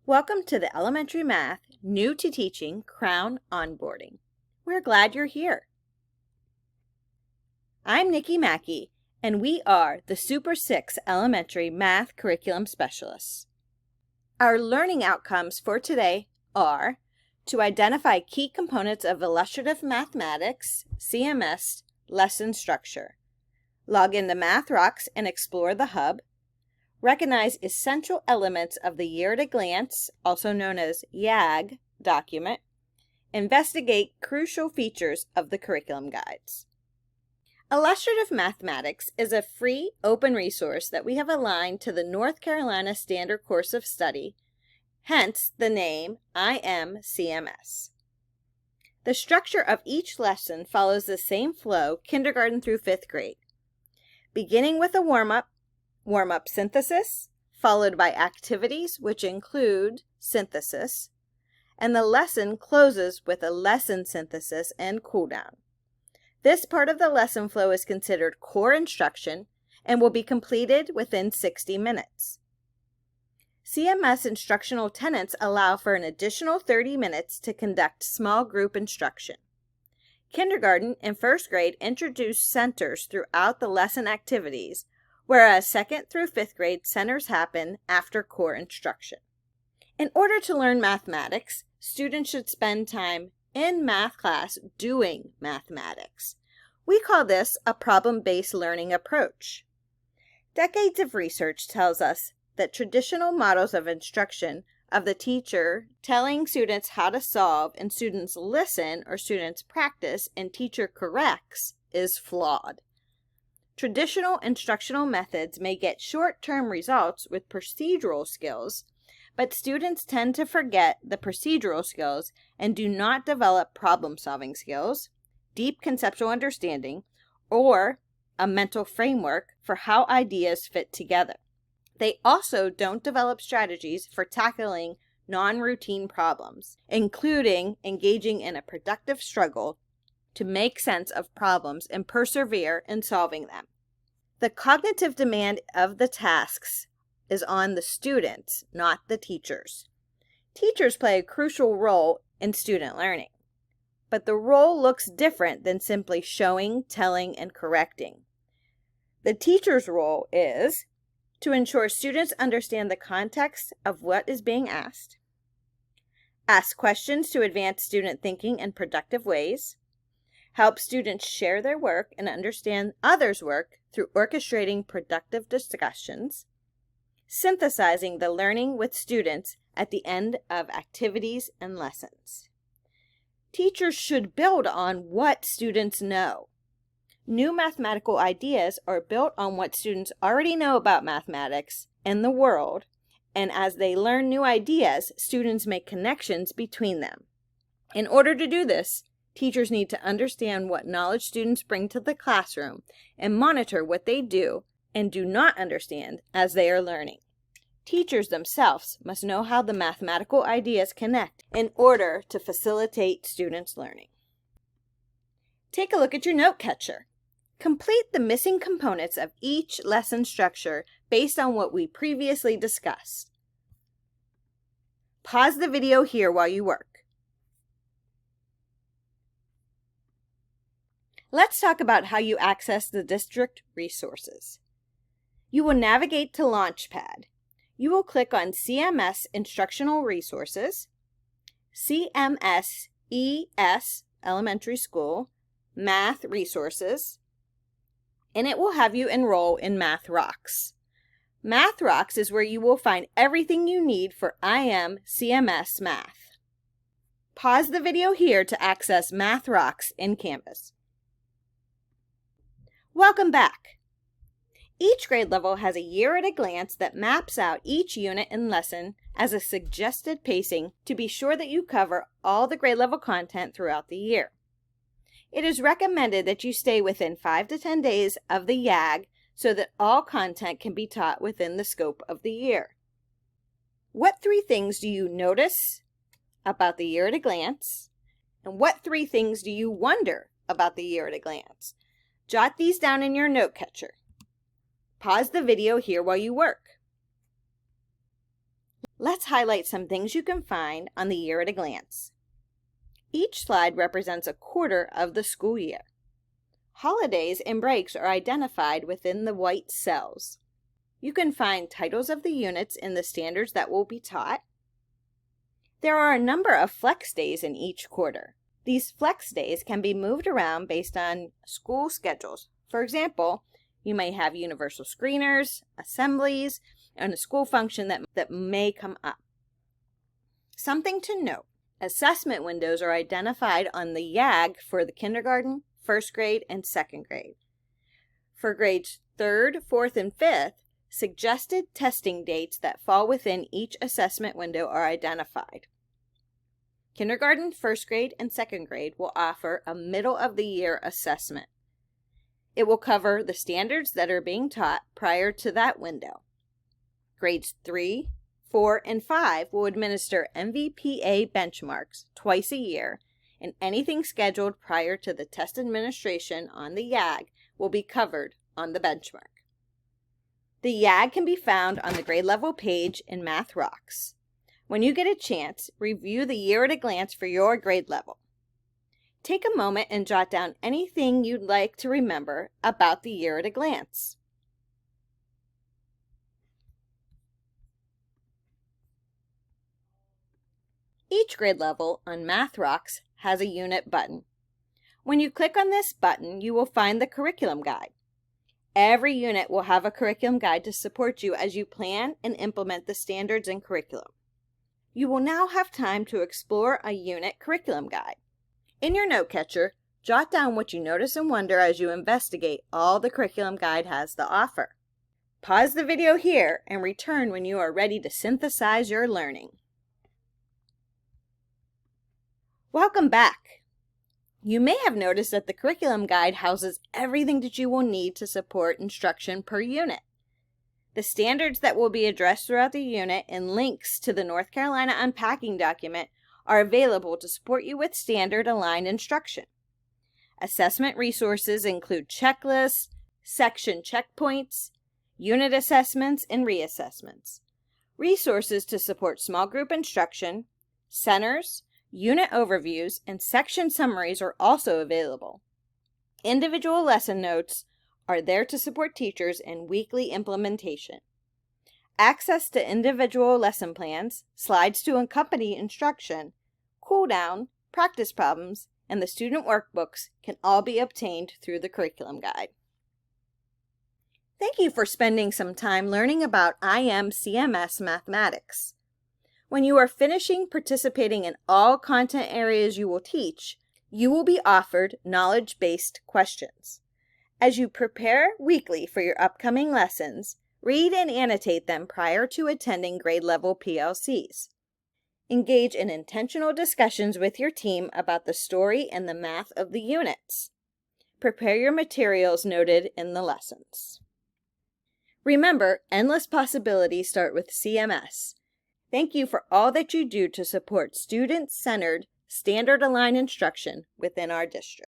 Welcome to the Elementary Math New to Teaching Crown Onboarding. We're glad you're here. I'm Nikki Mackey, and we are the Super 6 Elementary Math Curriculum Specialists. Our learning outcomes for today are to identify key components of illustrative mathematics, CMS, lesson structure, log into Math Rocks and explore the hub, recognize essential elements of the Year at a Glance, also known as YAG, document, investigate crucial features of the curriculum guides. Illustrative Mathematics is a free, open resource that we have aligned to the North Carolina Standard Course of Study, hence the name IMCMS. The structure of each lesson follows the same flow kindergarten through 5th grade, beginning with a warm-up synthesis, followed by activities which include synthesis, and the lesson closes with a lesson synthesis and cooldown. This part of the lesson flow is considered core instruction and will be completed within 60 minutes. CMS instructional tenets allow for an additional 30 minutes to conduct small group instruction. Kindergarten and 1st grade introduce centers throughout the lesson activities, whereas 2nd through 5th grade centers happen after core instruction. In order to learn mathematics, students should spend time in math class doing mathematics. We call this a problem-based learning approach. Decades of research tells us that traditional models of instruction of the teacher telling students how to solve and students listen or students practice and teacher corrects is flawed. Traditional instructional methods may get short-term results with procedural skills, but students tend to forget the procedural skills and do not develop problem-solving skills, deep conceptual understanding, or a mental framework for how ideas fit together. They also don't develop strategies for tackling non-routine problems, including engaging in a productive struggle to make sense of problems and persevere in solving them. The cognitive demand of the tasks is on the students, not the teachers. Teachers play a crucial role in student learning, but the role looks different than simply showing, telling, and correcting. The teacher's role is to ensure students understand the context of what is being asked, ask questions to advance student thinking in productive ways, help students share their work and understand others' work through orchestrating productive discussions, synthesizing the learning with students at the end of activities and lessons. Teachers should build on what students know. New mathematical ideas are built on what students already know about mathematics and the world, and as they learn new ideas, students make connections between them. In order to do this, teachers need to understand what knowledge students bring to the classroom and monitor what they do and do not understand as they are learning. Teachers themselves must know how the mathematical ideas connect in order to facilitate students' learning. Take a look at your note catcher. Complete the missing components of each lesson structure based on what we previously discussed. Pause the video here while you work. Let's talk about how you access the district resources. You will navigate to Launchpad. You will click on CMS Instructional Resources, CMS ES Elementary School, Math Resources, and it will have you enroll in Math Rocks. Math Rocks is where you will find everything you need for IMCMS Math. Pause the video here to access Math Rocks in Canvas. Welcome back. Each grade level has a year at a glance that maps out each unit and lesson as a suggested pacing to be sure that you cover all the grade level content throughout the year. It is recommended that you stay within 5 to 10 days of the YAG so that all content can be taught within the scope of the year. What 3 things do you notice about the year at a glance? And what 3 things do you wonder about the year at a glance? Jot these down in your note catcher. Pause the video here while you work. Let's highlight some things you can find on the year at a glance. Each slide represents a quarter of the school year. Holidays and breaks are identified within the white cells. You can find titles of the units in the standards that will be taught. There are a number of flex days in each quarter. These flex days can be moved around based on school schedules. For example, you may have universal screeners, assemblies, and a school function that may come up. Something to note, assessment windows are identified on the YAG for the kindergarten, first grade, and second grade. For grades 3rd, 4th, and 5th, suggested testing dates that fall within each assessment window are identified. Kindergarten, first grade, and second grade will offer a middle-of-the-year assessment. It will cover the standards that are being taught prior to that window. Grades 3, 4, and 5 will administer MVPA benchmarks twice a year, and anything scheduled prior to the test administration on the YAG will be covered on the benchmark. The YAG can be found on the grade level page in Math Rocks. When you get a chance, review the year at a glance for your grade level. Take a moment and jot down anything you'd like to remember about the year at a glance. Each grade level on Math Rocks has a unit button. When you click on this button, you will find the curriculum guide. Every unit will have a curriculum guide to support you as you plan and implement the standards and curriculum. You will now have time to explore a unit curriculum guide. In your note catcher, jot down what you notice and wonder as you investigate all the curriculum guide has to offer. Pause the video here and return when you are ready to synthesize your learning. Welcome back. You may have noticed that the curriculum guide houses everything that you will need to support instruction per unit. The standards that will be addressed throughout the unit and links to the North Carolina Unpacking document are available to support you with standard-aligned instruction. Assessment resources include checklists, section checkpoints, unit assessments, and reassessments. Resources to support small group instruction, centers, unit overviews, and section summaries are also available. Individual lesson notes are there to support teachers in weekly implementation. Access to individual lesson plans, slides to accompany instruction, cool down, practice problems, and the student workbooks can all be obtained through the curriculum guide. Thank you for spending some time learning about IMCMS mathematics. When you are finishing participating in all content areas you will teach, you will be offered knowledge-based questions. As you prepare weekly for your upcoming lessons, read and annotate them prior to attending grade level PLCs. Engage in intentional discussions with your team about the story and the math of the units. Prepare your materials noted in the lessons. Remember, endless possibilities start with CMS. Thank you for all that you do to support student-centered, standard-aligned instruction within our district.